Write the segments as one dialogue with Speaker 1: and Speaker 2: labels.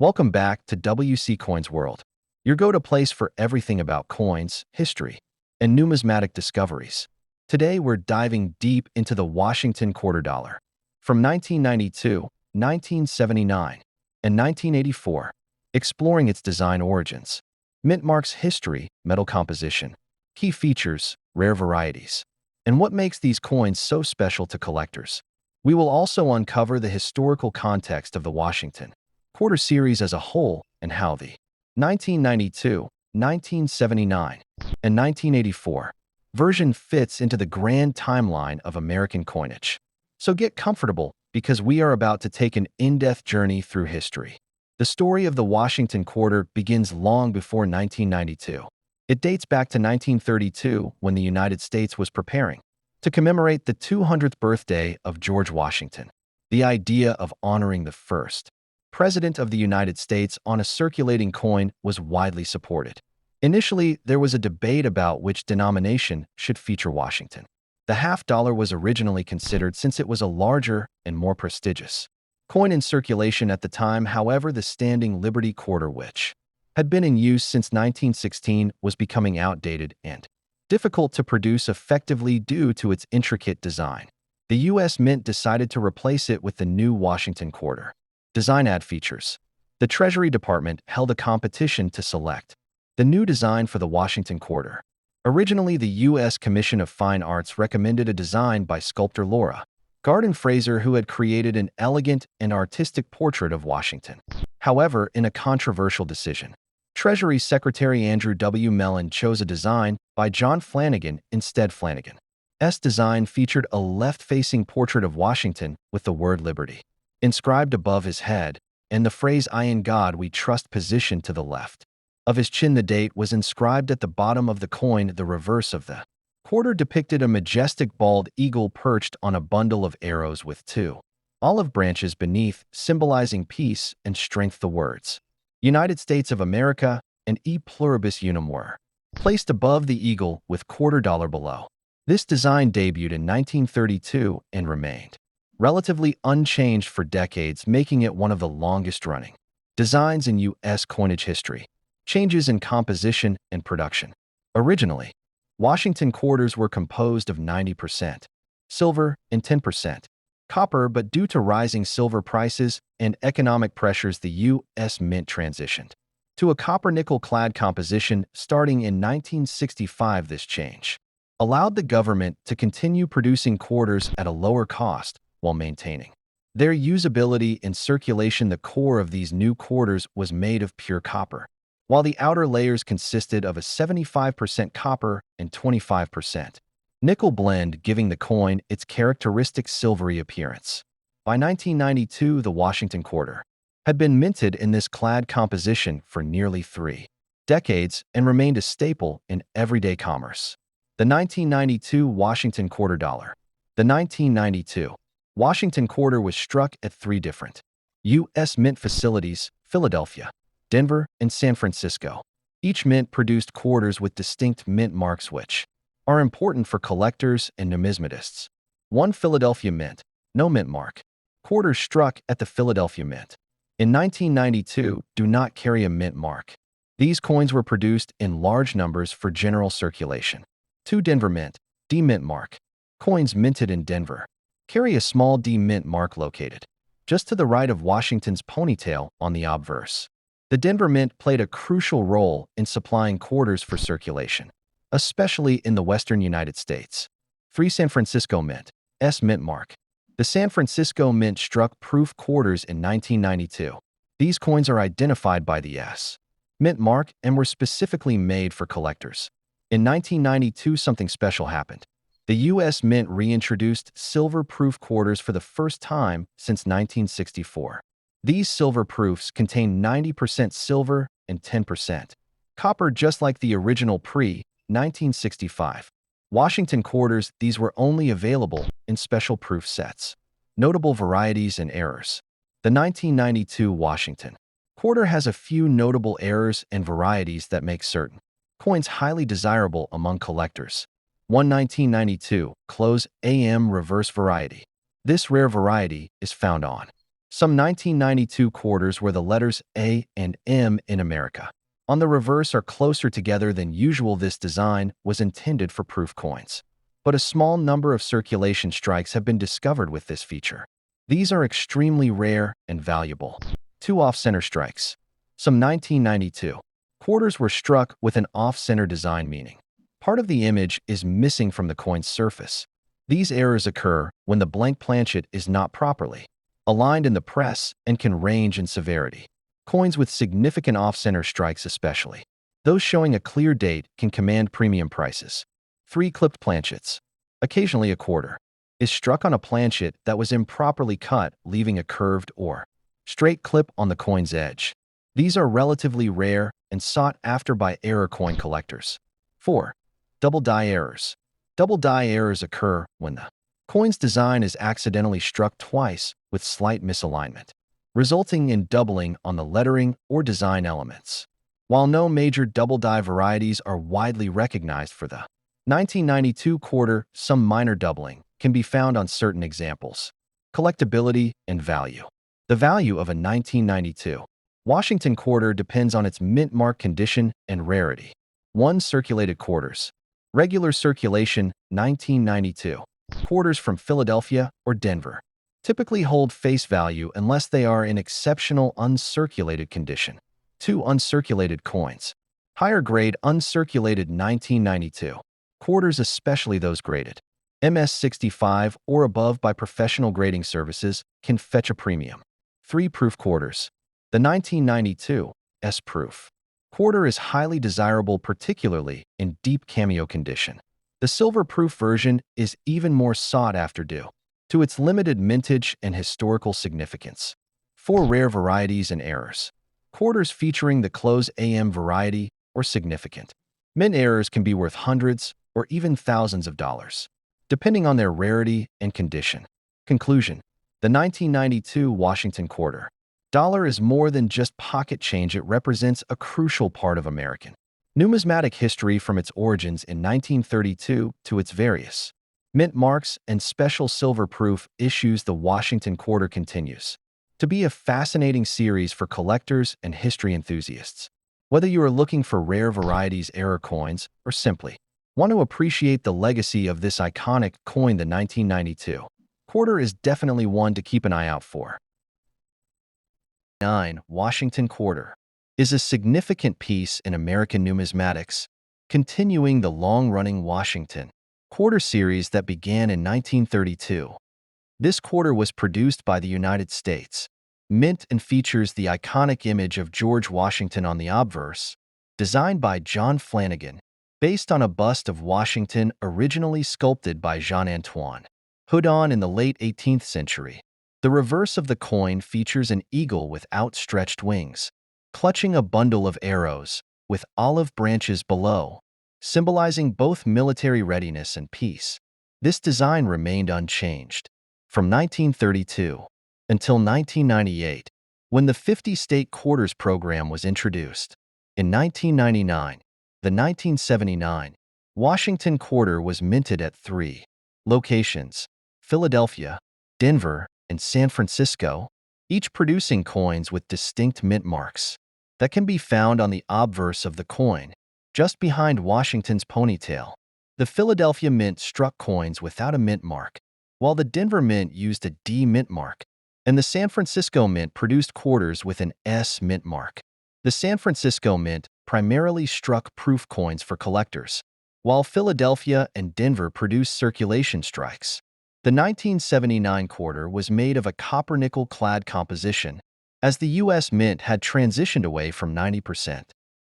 Speaker 1: Welcome back to WC Coins World, your go-to place for everything about coins, history, and numismatic discoveries. Today, we're diving deep into the Washington quarter dollar. From 1992, 1979, and 1984, exploring its design origins, mint marks history, metal composition, key features, rare varieties, and what makes these coins so special to collectors. We will also uncover the historical context of the Washington quarter series as a whole and how the 1992, 1979, and 1984 version fits into the grand timeline of American coinage. So get comfortable because we are about to take an in-depth journey through history. The story of the Washington quarter begins long before 1992. It dates back to 1932 when the United States was preparing to commemorate the 200th birthday of George Washington. The idea of honoring the first President of the United States on a circulating coin was widely supported. Initially, there was a debate about which denomination should feature Washington. The half-dollar was originally considered since it was a larger and more prestigious coin in circulation at the time. However, the standing Liberty quarter, which had been in use since 1916, was becoming outdated and difficult to produce effectively due to its intricate design. The U.S. Mint decided to replace it with the new Washington quarter. Design ad features. The Treasury Department held a competition to select the new design for the Washington quarter. Originally, the U.S. Commission of Fine Arts recommended a design by sculptor Laura Garden Fraser, who had created an elegant and artistic portrait of Washington. However, in a controversial decision, Treasury Secretary Andrew W. Mellon chose a design by John Flanagan instead. Flanagan's design featured a left-facing portrait of Washington with the word Liberty inscribed above his head, and the phrase "I in God we trust" positioned to the left of his chin. The date was inscribed at the bottom of the coin. The reverse of the quarter depicted a majestic bald eagle perched on a bundle of arrows with two olive branches beneath, symbolizing peace and strength. The words United States of America and E Pluribus Unum were placed above the eagle with quarter dollar below. This design debuted in 1932 and remained relatively unchanged for decades, making it one of the longest-running designs in U.S. coinage history. Changes in composition and production. Originally, Washington quarters were composed of 90% silver and 10% copper, but due to rising silver prices and economic pressures, the U.S. Mint transitioned to a copper-nickel-clad composition starting in 1965. This change allowed the government to continue producing quarters at a lower cost while maintaining their usability in circulation. The core of these new quarters was made of pure copper, while the outer layers consisted of a 75% copper and 25% nickel blend, giving the coin its characteristic silvery appearance. By 1992, the Washington quarter had been minted in this clad composition for nearly 3 decades and remained a staple in everyday commerce. The 1992 Washington quarter dollar. The 1992 Washington quarter was struck at 3 different U.S. Mint facilities: Philadelphia, Denver, and San Francisco. Each mint produced quarters with distinct mint marks which are important for collectors and numismatists. 1 Philadelphia Mint, no mint mark. Quarters struck at the Philadelphia Mint in 1992 do not carry a mint mark. These coins were produced in large numbers for general circulation. 2 Denver Mint, D mint mark. Coins minted in Denver carry a small D mint mark located just to the right of Washington's ponytail on the obverse. The Denver Mint played a crucial role in supplying quarters for circulation, especially in the western United States. 3 San Francisco Mint, S mint mark. The San Francisco Mint struck proof quarters in 1992. These coins are identified by the S mint mark and were specifically made for collectors. In 1992, something special happened. The U.S. Mint reintroduced silver-proof quarters for the first time since 1964. These silver proofs contain 90% silver and 10% copper, just like the original pre-1965 Washington quarters. These were only available in special proof sets. Notable varieties and errors. The 1992 Washington quarter has a few notable errors and varieties that make certain coins highly desirable among collectors. 1992 Close AM reverse variety. This rare variety is found on Some 1992 quarters where the letters A and M in America on the reverse are closer together than usual. This design was intended for proof coins, but a small number of circulation strikes have been discovered with this feature. These are extremely rare and valuable. 2 off-center strikes. Some 1992 quarters were struck with an off-center design, meaning part of the image is missing from the coin's surface. These errors occur when the blank planchet is not properly aligned in the press and can range in severity. Coins with significant off-center strikes, especially those showing a clear date, can command premium prices. 3 clipped planchets. Occasionally a quarter is struck on a planchet that was improperly cut, leaving a curved or straight clip on the coin's edge. These are relatively rare and sought after by error coin collectors. 4. Double die errors. Double die errors occur when the coin's design is accidentally struck twice with slight misalignment, resulting in doubling on the lettering or design elements. While no major double die varieties are widely recognized for the 1992 quarter, some minor doubling can be found on certain examples. Collectability and value. The value of a 1992 Washington quarter depends on its mint mark condition and rarity. 1. Circulated quarters. Regular circulation 1992 quarters from Philadelphia or Denver typically hold face value unless they are in exceptional uncirculated condition. 2. Uncirculated coins. Higher grade uncirculated 1992 quarters, especially those graded MS-65 or above by professional grading services, can fetch a premium. 3. Proof quarters. The 1992 S-proof quarter is highly desirable, particularly in deep cameo condition. The silver-proof version is even more sought after due to its limited mintage and historical significance. 4. Rare varieties and errors. Quarters featuring the close AM variety or significant mint errors can be worth hundreds or even thousands of dollars, depending on their rarity and condition. Conclusion. The 1992 Washington quarter dollar is more than just pocket change. It represents a crucial part of American numismatic history, from its origins in 1932 to its various mint marks and special silver-proof issues. The Washington quarter continues to be a fascinating series for collectors and history enthusiasts. Whether you are looking for rare varieties, error coins, or simply want to appreciate the legacy of this iconic coin, the 1992 quarter is definitely one to keep an eye out for. 9. Washington quarter is a significant piece in American numismatics, continuing the long-running Washington quarter series that began in 1932. This quarter was produced by the United States Mint and features the iconic image of George Washington on the obverse, designed by John Flanagan, based on a bust of Washington originally sculpted by Jean-Antoine Houdon in the late 18th century. The reverse of the coin features an eagle with outstretched wings, clutching a bundle of arrows, with olive branches below, symbolizing both military readiness and peace. This design remained unchanged from 1932 until 1998, when the 50-state quarters program was introduced. In 1999, the 1979 Washington quarter was minted at 3 locations: Philadelphia, Denver, and San Francisco, each producing coins with distinct mint marks that can be found on the obverse of the coin, just behind Washington's ponytail. The Philadelphia Mint struck coins without a mint mark, while the Denver Mint used a D mint mark, and the San Francisco Mint produced quarters with an S mint mark. The San Francisco Mint primarily struck proof coins for collectors, while Philadelphia and Denver produced circulation strikes. The 1979 quarter was made of a copper-nickel clad composition, as the U.S. Mint had transitioned away from 90%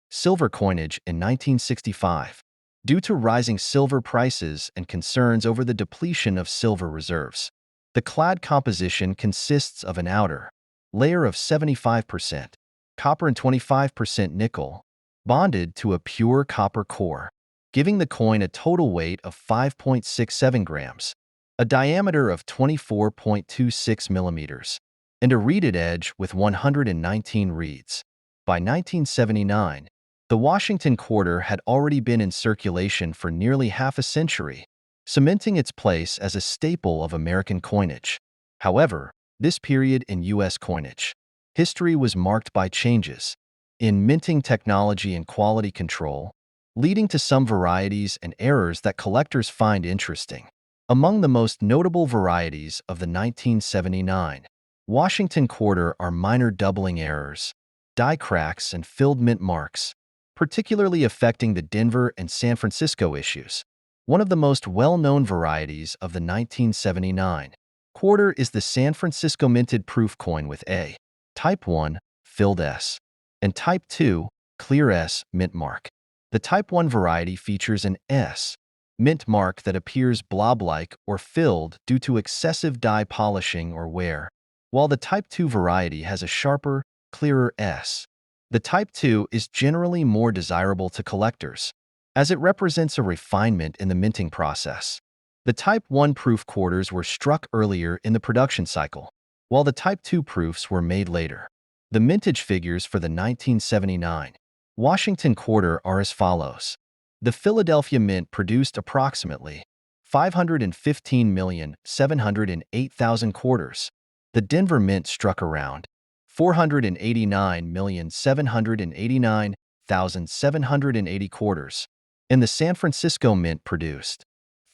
Speaker 1: silver coinage in 1965 due to rising silver prices and concerns over the depletion of silver reserves. The clad composition consists of an outer layer of 75% copper and 25% nickel, bonded to a pure copper core, giving the coin a total weight of 5.67 grams. A diameter of 24.26 millimeters, and a reeded edge with 119 reeds. By 1979, the Washington quarter had already been in circulation for nearly half a century, cementing its place as a staple of American coinage. However, This period in U.S. coinage history was marked by changes in minting technology and quality control, leading to some varieties and errors that collectors find interesting. Among the most notable varieties of the 1979 Washington quarter are minor doubling errors, die cracks, and filled mint marks, particularly affecting the Denver and San Francisco issues. One of the most well-known varieties of the 1979 quarter is the San Francisco minted proof coin with a Type 1 filled S and Type 2 clear S mint mark. The Type 1 variety features an S mint mark that appears blob-like or filled due to excessive die polishing or wear, while the Type 2 variety has a sharper, clearer S. The Type 2 is generally more desirable to collectors, as it represents a refinement in the minting process. The Type 1 proof quarters were struck earlier in the production cycle, while the Type 2 proofs were made later. The mintage figures for the 1979 Washington quarter are as follows. The Philadelphia Mint produced approximately 515,708,000 quarters. The Denver Mint struck around 489,789,780 quarters, and the San Francisco Mint produced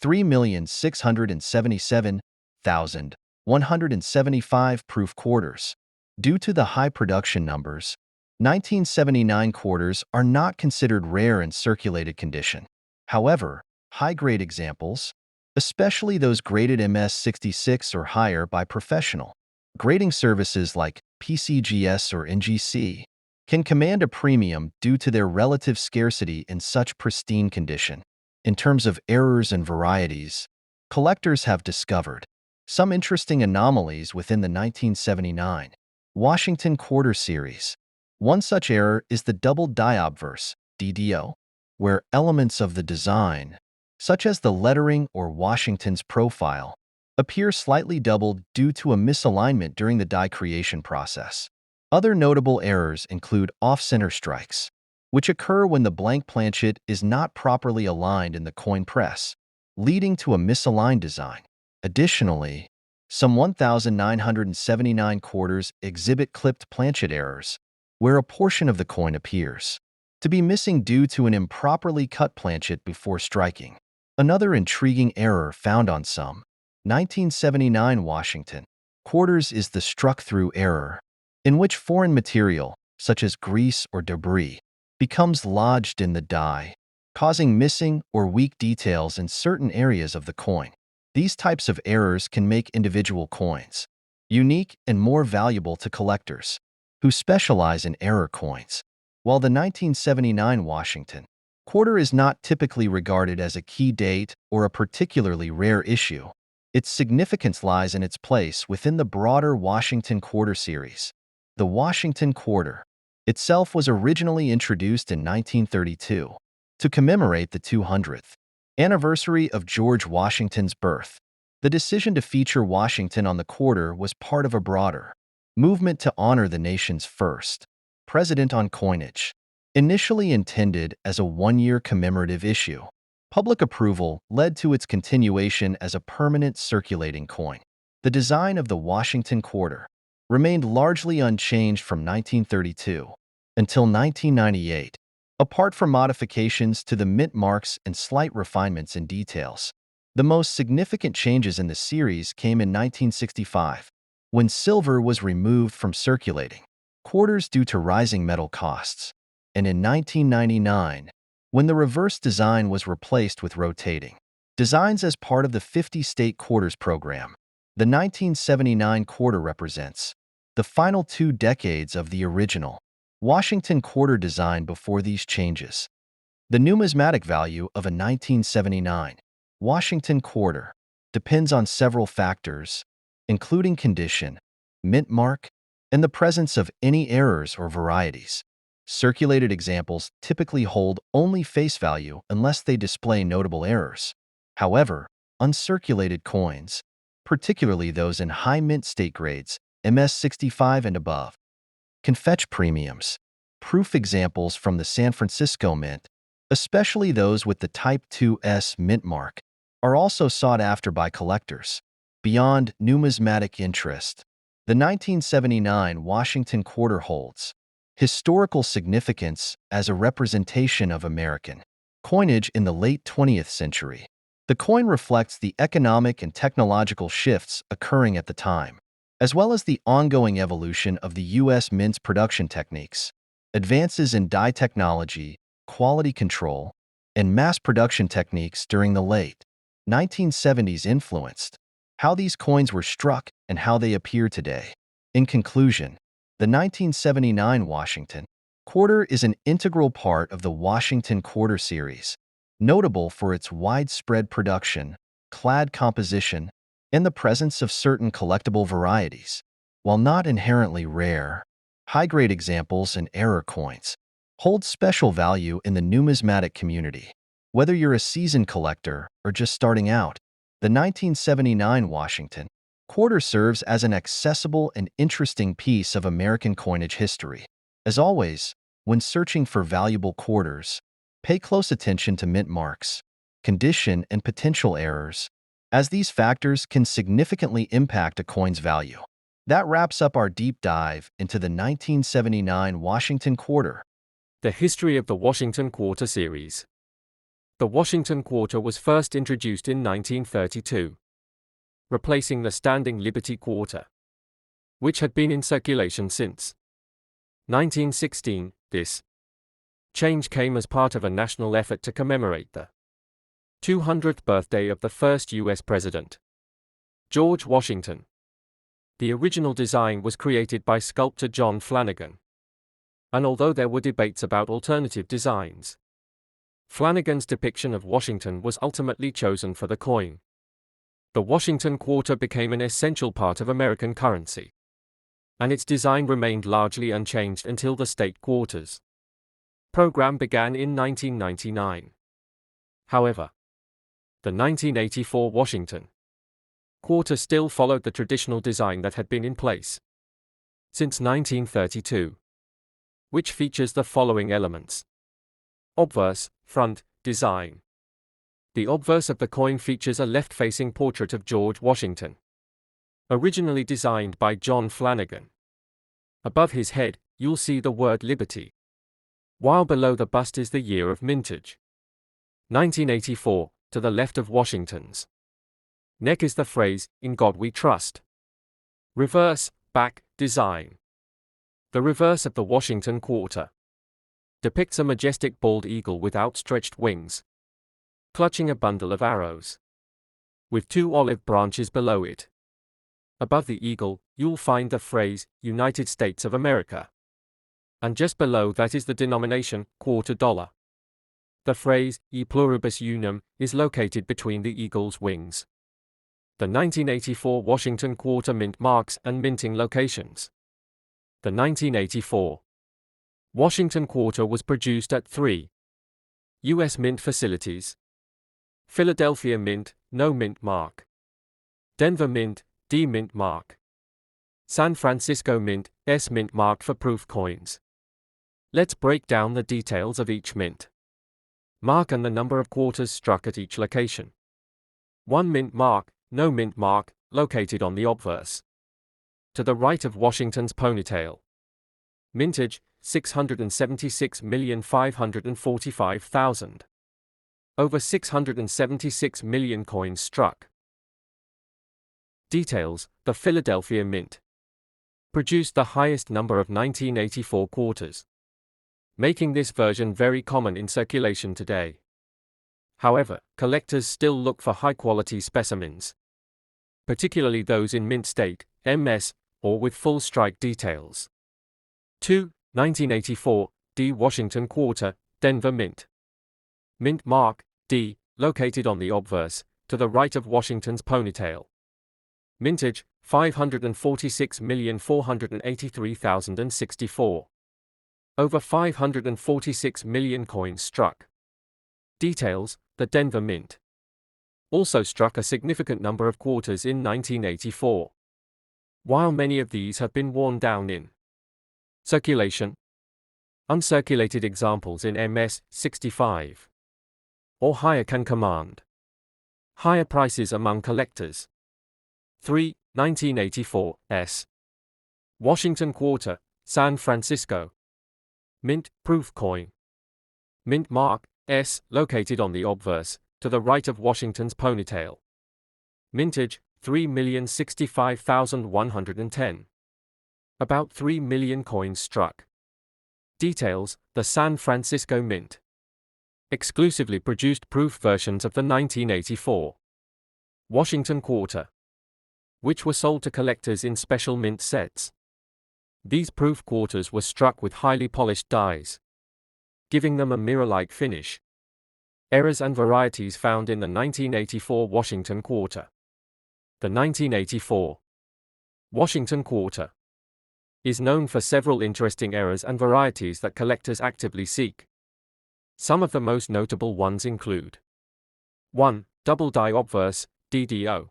Speaker 1: 3,677,175 proof quarters. Due to the high production numbers, 1979 quarters are not considered rare in circulated condition. However, high-grade examples, especially those graded MS66 or higher by professional grading services like PCGS or NGC, can command a premium due to their relative scarcity in such pristine condition. In terms of errors and varieties, collectors have discovered some interesting anomalies within the 1979 Washington quarter series. One such error is the double die obverse, DDO, where elements of the design, such as the lettering or Washington's profile, appear slightly doubled due to a misalignment during the die creation process. Other notable errors include off-center strikes, which occur when the blank planchet is not properly aligned in the coin press, leading to a misaligned design. Additionally, some 1,979 quarters exhibit clipped planchet errors, where a portion of the coin appears to be missing due to an improperly cut planchet before striking. Another intriguing error found on some 1979 Washington quarters is the struck-through error, in which foreign material, such as grease or debris, becomes lodged in the die, causing missing or weak details in certain areas of the coin. These types of errors can make individual coins unique and more valuable to collectors who specialize in error coins. While the 1979 Washington quarter is not typically regarded as a key date or a particularly rare issue, its significance lies in its place within the broader Washington quarter series. The Washington quarter itself was originally introduced in 1932 to commemorate the 200th anniversary of George Washington's birth. The decision to feature Washington on the quarter was part of a broader movement to honor the nation's first president on coinage. Initially intended as a one-year commemorative issue, public approval led to its continuation as a permanent circulating coin. The design of the Washington quarter remained largely unchanged from 1932 until 1998, apart from modifications to the mint marks and slight refinements in details. The most significant changes in the series came in 1965, when silver was removed from circulating quarters due to rising metal costs, and in 1999, when the reverse design was replaced with rotating designs as part of the 50-state quarters program. The 1979 quarter represents the final 2 decades of the original Washington quarter design before these changes. The numismatic value of a 1979 Washington quarter depends on several factors, including condition, mint mark, and the presence of any errors or varieties. Circulated examples typically hold only face value unless they display notable errors. However, uncirculated coins, particularly those in high mint state grades, MS65 and above, can fetch premiums. Proof examples from the San Francisco Mint, especially those with the Type 2S mint mark, are also sought after by collectors. Beyond numismatic interest, The 1979 Washington quarter holds historical significance as a representation of American coinage in the late 20th century. The coin reflects the economic and technological shifts occurring at the time, as well as the ongoing evolution of the U.S. mint's production techniques. Advances in dye technology, quality control, and mass production techniques during the late 1970s influenced how these coins were struck and how they appear today. In conclusion, the 1979 Washington quarter is an integral part of the Washington Quarter series, notable for its widespread production, clad composition, and the presence of certain collectible varieties. While not inherently rare, high-grade examples and error coins hold special value in the numismatic community. Whether you're a seasoned collector or just starting out, the 1979 Washington quarter serves as an accessible and interesting piece of American coinage history. As always, when searching for valuable quarters, pay close attention to mint marks, condition, and potential errors, as these factors can significantly impact a coin's value. That wraps up our deep dive into the 1979 Washington Quarter.
Speaker 2: The history of the Washington Quarter series. The Washington Quarter was first introduced in 1932, replacing the standing Liberty Quarter, which had been in circulation since 1916. This change came as part of a national effort to commemorate the 200th birthday of the first U.S. President, George Washington. The original design was created by sculptor John Flanagan, and although there were debates about alternative designs, Flanagan's depiction of Washington was ultimately chosen for the coin. The Washington Quarter became an essential part of American currency, and its design remained largely unchanged until the state quarters program began in 1999. However, the 1984 Washington Quarter still followed the traditional design that had been in place since 1932, which features the following elements. Obverse, front, design. The obverse of the coin features a left-facing portrait of George Washington, originally designed by John Flanagan. Above his head, you'll see the word Liberty, while below the bust is the year of mintage, 1984, to the left of Washington's neck is the phrase, "In God We Trust." Reverse, back, design. The reverse of the Washington Quarter depicts a majestic bald eagle with outstretched wings, clutching a bundle of arrows, with two olive branches below it. Above the eagle, you'll find the phrase, United States of America, and just below that is the denomination, quarter dollar. The phrase, E pluribus unum, is located between the eagle's wings. The 1984 Washington Quarter mint marks and minting locations. The 1984 Washington Quarter was produced at 3 U.S. Mint facilities: Philadelphia Mint, no mint mark; Denver Mint, D mint mark; San Francisco Mint, S mint mark for proof coins. Let's break down the details of each mint mark and the number of quarters struck at each location. 1 mint mark, no mint mark, located on the obverse, to the right of Washington's ponytail. Mintage, 676,545,000. Over 676 million coins struck. Details: the Philadelphia Mint produced the highest number of 1984 quarters, making this version very common in circulation today. However, collectors still look for high-quality specimens, particularly those in mint state, MS, or with full strike details. 2. 1984, D Washington Quarter, Denver Mint. Mint mark, D, located on the obverse, to the right of Washington's ponytail. Mintage, 546,483,064. Over 546 million coins struck. Details: the Denver Mint also struck a significant number of quarters in 1984. While many of these have been worn down in circulation, uncirculated examples in MS 65 or higher can command higher prices among collectors. 3. 1984 S. Washington Quarter, San Francisco. Mint, proof coin. Mint mark, S, located on the obverse, to the right of Washington's ponytail. Mintage, 3,065,110. About 3 million coins struck. Details, the San Francisco Mint. Exclusively produced proof versions of the 1984 Washington Quarter, which were sold to collectors in special mint sets. These proof quarters were struck with highly polished dies, giving them a mirror-like finish. Errors and varieties found in the 1984 Washington Quarter. The 1984 Washington Quarter is known for several interesting errors and varieties that collectors actively seek. Some of the most notable ones include 1. Double die obverse, DDO.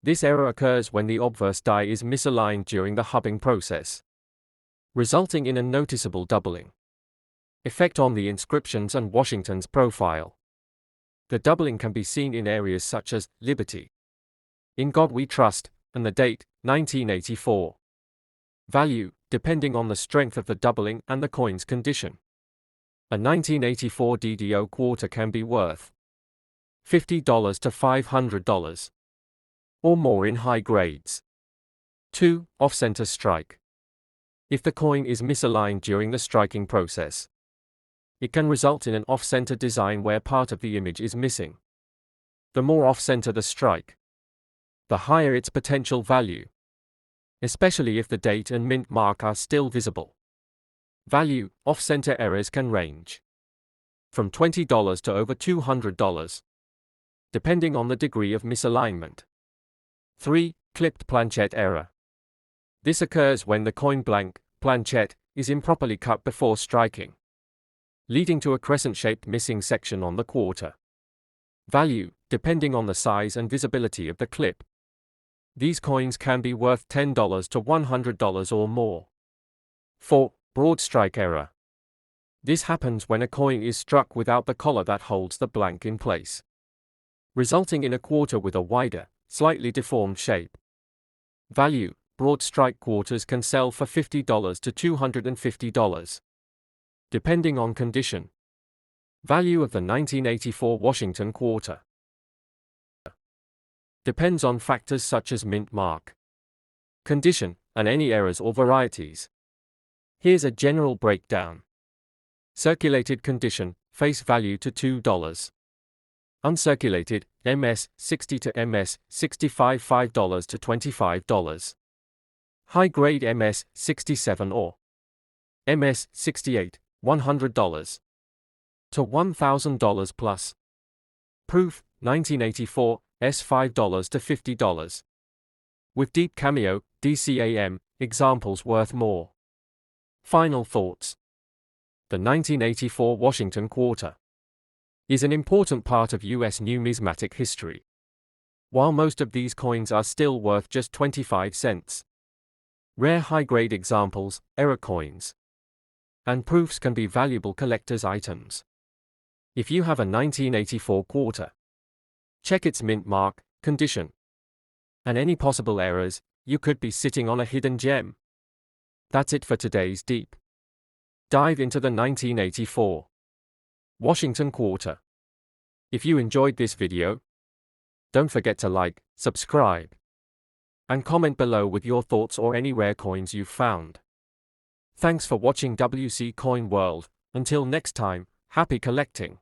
Speaker 2: This error occurs when the obverse die is misaligned during the hubbing process, resulting in a noticeable doubling effect on the inscriptions and Washington's profile. The doubling can be seen in areas such as Liberty, In God We Trust, and the date, 1984. Value, depending on the strength of the doubling and the coin's condition. A 1984 DDO quarter can be worth $50 to $500 or more in high grades. 2. Off-center strike. If the coin is misaligned during the striking process, it can result in an off-center design where part of the image is missing. The more off-center the strike, the higher its potential value, especially if the date and mint mark are still visible. Value, off-center errors can range from $20 to over $200, depending on the degree of misalignment. 3. Clipped planchette error. This occurs when the coin blank, planchette, is improperly cut before striking, leading to a crescent-shaped missing section on the quarter. Value, depending on the size and visibility of the clip. These coins can be worth $10 to $100 or more. 4. Broad strike error. This happens when a coin is struck without the collar that holds the blank in place, resulting in a quarter with a wider, slightly deformed shape. Value, broad strike quarters can sell for $50 to $250, depending on condition. Value of the 1984 Washington Quarter depends on factors such as mint mark, condition, and any errors or varieties. Here's a general breakdown. Circulated condition, face value to $2. Uncirculated, MS, 60 to MS, 65 $5 to $25. High-grade MS, 67 or MS, 68, $100 to $1,000 plus. Proof, 1984, S $5 to $50. With deep cameo, DCAM, examples worth more. Final thoughts. The 1984 Washington Quarter is an important part of U.S. numismatic history. While most of these coins are still worth just 25 cents, rare high-grade examples, error coins, and proofs can be valuable collector's items. If you have a 1984 quarter, check its mint mark, condition, and any possible errors. You could be sitting on a hidden gem. That's it for today's deep dive into the 1984 Washington Quarter. If you enjoyed this video, don't forget to like, subscribe, and comment below with your thoughts or any rare coins you've found. Thanks for watching WC Coin World. Until next time, happy collecting.